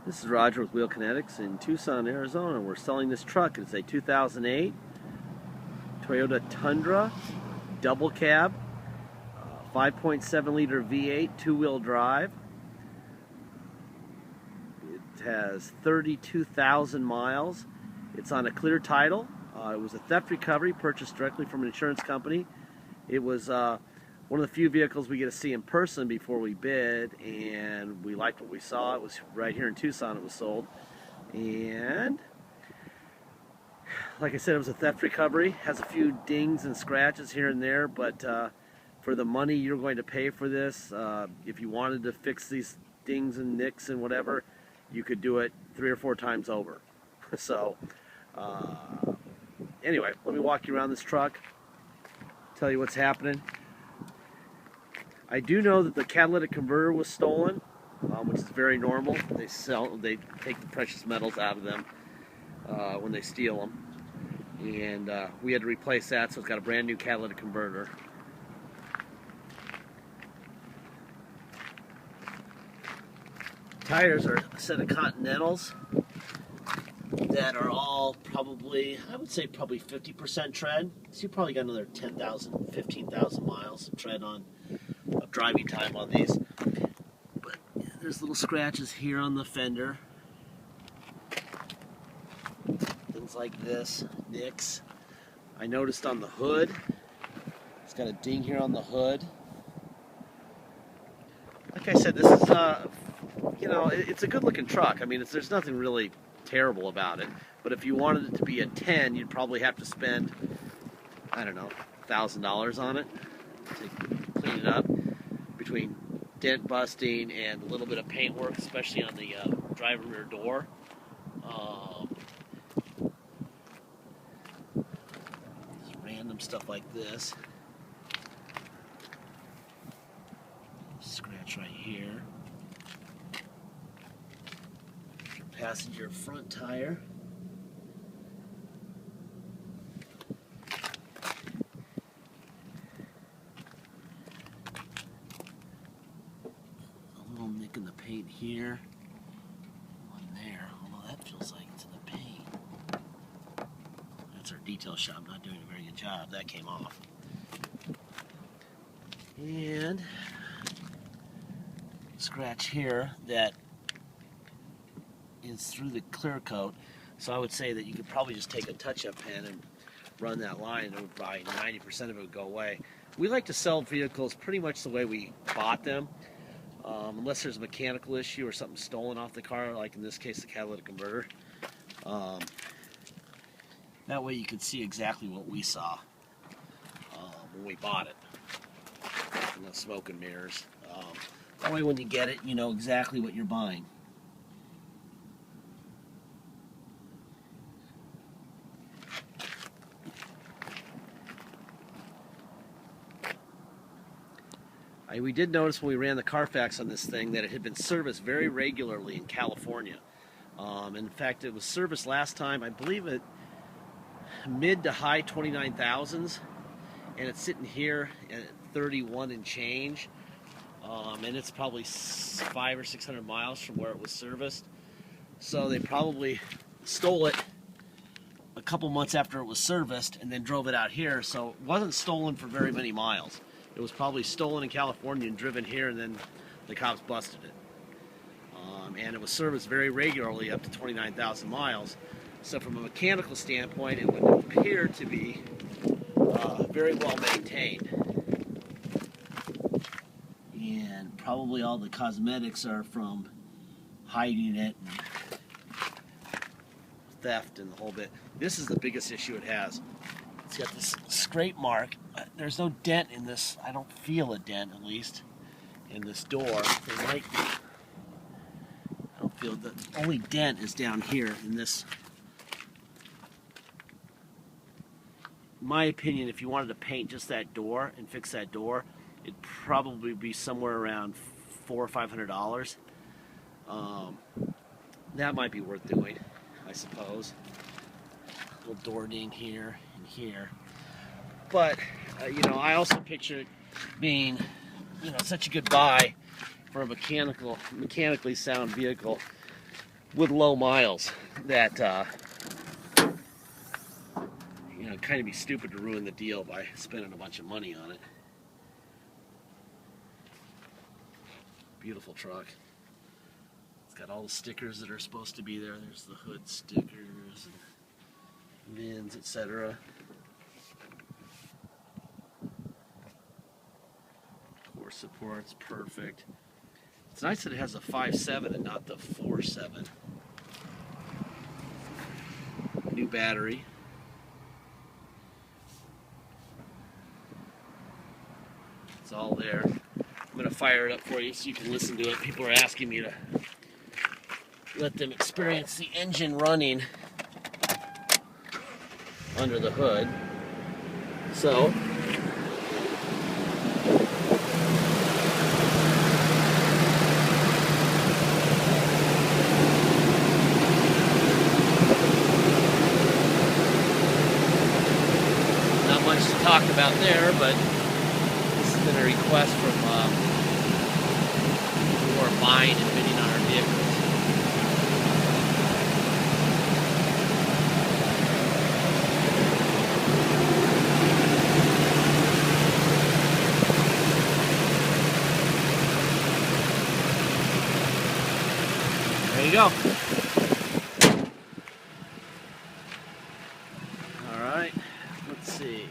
This is Roger with Wheel Kinetics in Tucson, Arizona. We're selling this truck. It's a 2008 Toyota Tundra double cab, 5.7 liter V8 two-wheel drive. It has 32,000 miles. It's on a clear title. It was a theft recovery purchased directly from an insurance company. It was one of the few vehicles we get to see in person before we bid, and we liked what we saw. It was right here in Tucson it was sold. And like I said, it was a theft recovery. Has a few dings and scratches here and there, but for the money you're going to pay for this, if you wanted to fix these dings and nicks and whatever, you could do it 3 or 4 times over. So anyway, let me walk you around this truck, tell you what's happening. I do know that the catalytic converter was stolen, which is very normal. They take the precious metals out of them when they steal them, and we had to replace that, so it's got a brand new catalytic converter. Tires are a set of Continentals that are all probably, I would say probably 50% tread. So you probably got another 10,000, 15,000 miles of tread on driving time on these. But yeah, there's little scratches here on the fender. Things like this, nicks. I noticed on the hood, it's got a ding here on the hood. Like I said, this is, you know, it's a good looking truck. I mean, there's nothing really terrible about it. But if you wanted it to be a 10, you'd probably have to spend, I don't know, $1,000 on it to clean it up. Between dent busting and a little bit of paint work, especially on the driver rear door. Just random stuff like this. Scratch right here. Passenger front tire. Nick in the paint here, one there, although that feels like it's in the paint. That's our detail shop not doing a very good job. That came off. And scratch here that is through the clear coat, so I would say that you could probably just take a touch-up pen and run that line, and it would probably 90% of it would go away. We like to sell vehicles pretty much the way we bought them. Unless there's a mechanical issue or something stolen off the car, like in this case the catalytic converter. That way you can see exactly what we saw when we bought it. No smoke and mirrors. That way when you get it, you know exactly what you're buying. We did notice when we ran the Carfax on this thing that it had been serviced very regularly in California. In fact, it was serviced last time, I believe, at mid to high 29,000s, and it's sitting here at 31 and change, and it's probably 500 or 600 miles from where it was serviced. So they probably stole it a couple months after it was serviced and then drove it out here, so it wasn't stolen for very many miles. It was probably stolen in California and driven here, and then the cops busted it. And it was serviced very regularly, up to 29,000 miles. So from a mechanical standpoint, it would appear to be very well maintained. And probably all the cosmetics are from hiding it, and theft, and the whole bit. This is the biggest issue it has. It's got this scrape mark. There's no dent in this. I don't feel a dent, at least, in this door. There might be. I don't feel the only dent is down here in this. In my opinion, if you wanted to paint just that door and fix that door, it'd probably be somewhere around $400 or $500. That might be worth doing, I suppose. Little door ding here and here. But, you know, I also picture it being, you know, such a good buy for a mechanically sound vehicle. with low miles that kind of be stupid to ruin the deal by spending a bunch of money on it. Beautiful truck. It's got all the stickers that are supposed to be there. There's the hood stickers and VINs, etc. Core support's perfect. It's nice that it has a 5.7 and not the 4.7. New battery. It's all there. I'm going to fire it up for you so you can listen to it. People are asking me to let them experience the engine running under the hood. So, not much to talk about there, but this has been a request from people who are buying and bidding on our vehicles. There you go. All right, let's see.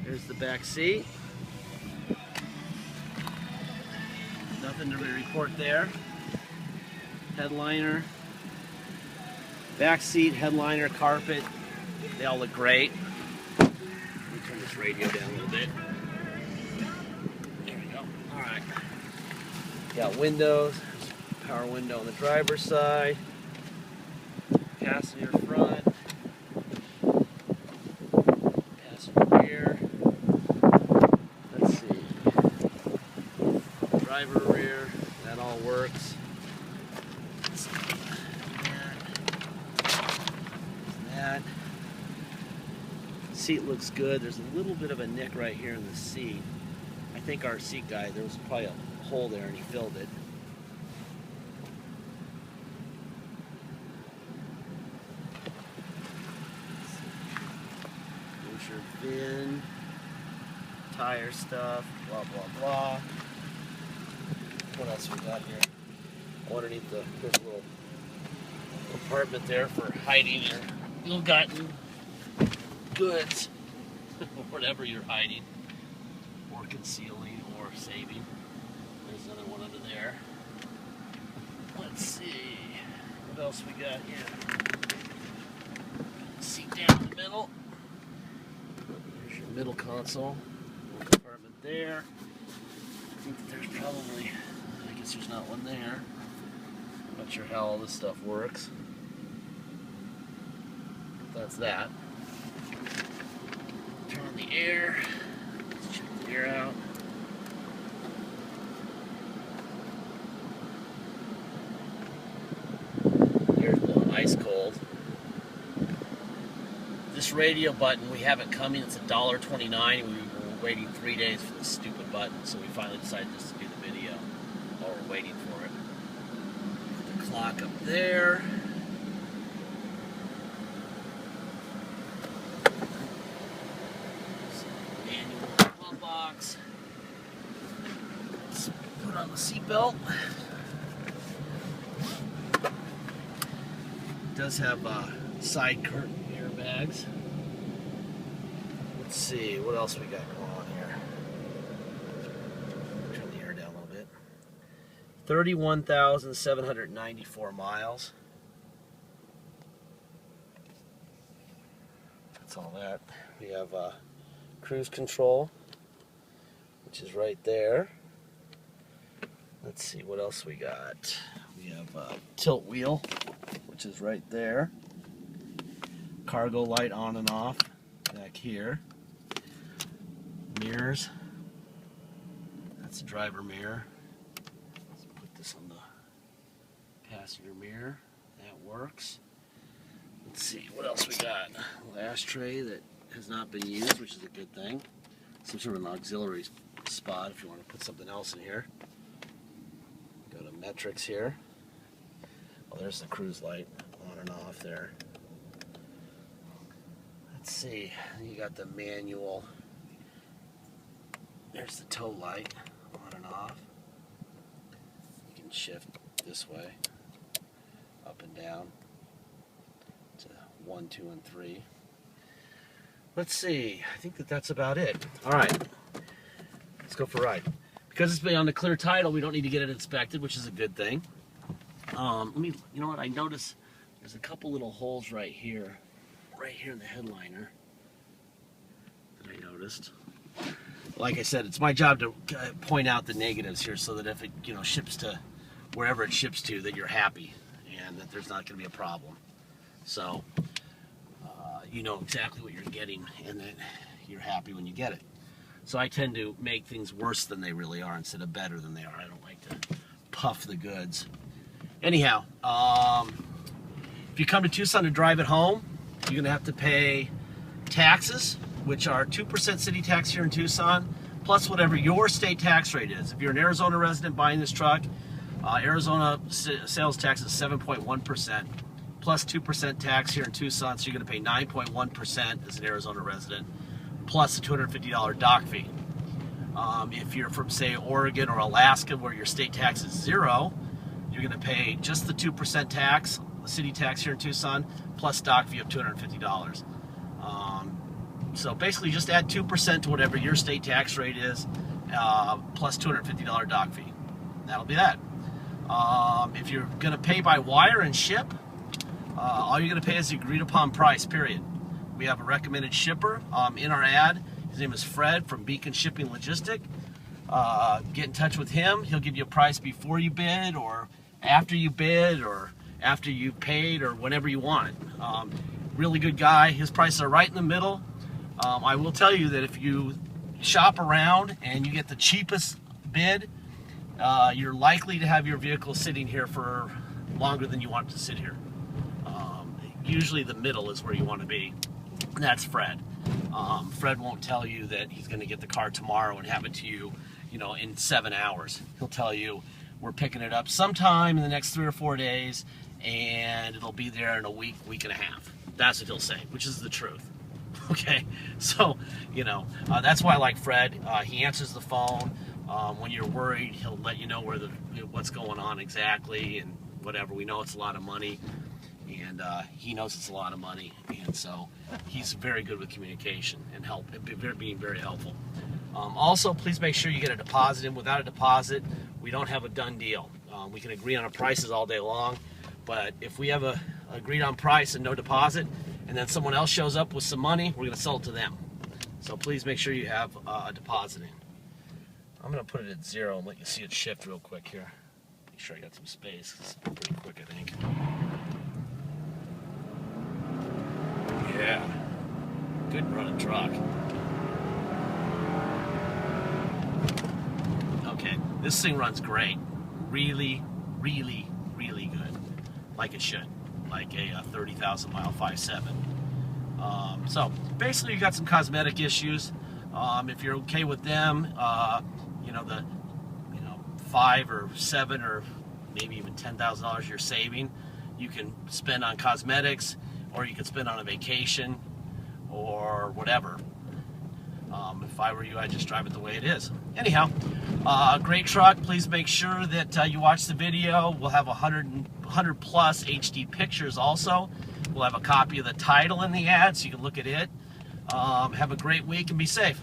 There's the back seat. Nothing to report there. Headliner, back seat, headliner, carpet. They all look great. Let me turn this radio down a little bit. There we go. All right. Got windows. Power window on the driver's side. Passenger front. Passenger rear. Let's see. Driver rear. That all works. Let's see. That. Seat looks good. There's a little bit of a nick right here in the seat. I think our seat guy, there was probably a hole there and he filled it. There's your VIN, tire stuff, blah, blah, blah. What else we got here? Underneath there's a little compartment there for hiding your ill-gotten goods, whatever you're hiding, or concealing, or saving. There's another one under there. Let's see, what else we got here? Seat down in the middle. There's your middle console. Little compartment there. I think that there's probably, I guess there's not one there. I'm not sure how all this stuff works. That's that. Turn on the air. Let's check the air out. Here's the ice cold. This radio button, we have it coming. It's $1.29. We were waiting 3 days for this stupid button, so we finally decided just to do the video while we're waiting for it. Put the clock up there. Box. Let's put on the seatbelt. It does have side curtain airbags. Let's see, what else we got going on here? Turn the air down a little bit. 31,794 miles. That's all that. We have cruise control, which is right there. Let's see what else we got. We have a tilt wheel, which is right there. Cargo light on and off back here. Mirrors. That's a driver mirror. Let's put this on the passenger mirror. That works. Let's see what else we got. A ashtray that has not been used, which is a good thing. Some sort of an auxiliary spot if you want to put something else in here. metrics here. Oh, there's the cruise light on and off there. Let's see, you got the manual. There's the tow light on and off. You can shift this way, up and down to 1, 2, and 3. Let's see, I think that's about it. All right, let's go for a ride. Because it's been on the clear title, we don't need to get it inspected, which is a good thing. You know what, I noticed there's a couple little holes right here in the headliner that I noticed. Like I said, it's my job to point out the negatives here so that if it, you know, ships to wherever it ships to, that you're happy and that there's not going to be a problem. So you know exactly what you're getting and that you're happy when you get it. So I tend to make things worse than they really are instead of better than they are. I don't like to puff the goods. Anyhow, if you come to Tucson to drive it home, you're going to have to pay taxes, which are 2% city tax here in Tucson, plus whatever your state tax rate is. If you're an Arizona resident buying this truck, Arizona sales tax is 7.1%, plus 2% tax here in Tucson, so you're going to pay 9.1% as an Arizona resident, plus a $250 dock fee. If you're from, say, Oregon or Alaska, where your state tax is 0, you're going to pay just the 2% tax, the city tax here in Tucson, plus dock fee of $250. So basically just add 2% to whatever your state tax rate is, plus $250 dock fee. That'll be that. If you're going to pay by wire and ship, all you're going to pay is the agreed upon price, period. We have a recommended shipper in our ad. His name is Fred from Beacon Shipping Logistic. Get in touch with him. He'll give you a price before you bid or after you bid or after you paid or whenever you want it. Really good guy. His prices are right in the middle. I will tell you that if you shop around and you get the cheapest bid, you're likely to have your vehicle sitting here for longer than you want it to sit here. Usually the middle is where you want to be. That's Fred. Fred won't tell you that he's going to get the car tomorrow and have it to you, you know, in 7 hours. He'll tell you we're picking it up sometime in the next 3 or 4 days, and it'll be there in a week, week and a half. That's what he'll say, which is the truth. Okay, so you know that's why I like Fred. He answers the phone when you're worried. He'll let you know what's going on exactly and whatever. We know it's a lot of money, and he knows it's a lot of money, and so he's very good with communication and being very helpful. Also, please make sure you get a deposit in. Without a deposit, we don't have a done deal. We can agree on our prices all day long, but if we have a agreed on price and no deposit, and then someone else shows up with some money, we're going to sell it to them. So please make sure you have a deposit in. I'm going to put it at 0 and let you see it shift real quick here. Make sure I got some space. It's pretty quick, I think. Yeah. Good running truck. Okay, this thing runs great. Really, really, really good. Like it should. Like a 30,000 mile 5.7. So basically you got some cosmetic issues. If you're okay with them, you know, the $5 or $7 or maybe even $10,000 you're saving, you can spend on cosmetics, or you can spend on a vacation or whatever. If I were you, I'd just drive it the way it is. Anyhow, great truck. Please make sure that you watch the video. We'll have 100 plus HD pictures also. We'll have a copy of the title in the ad so you can look at it. Have a great week and be safe.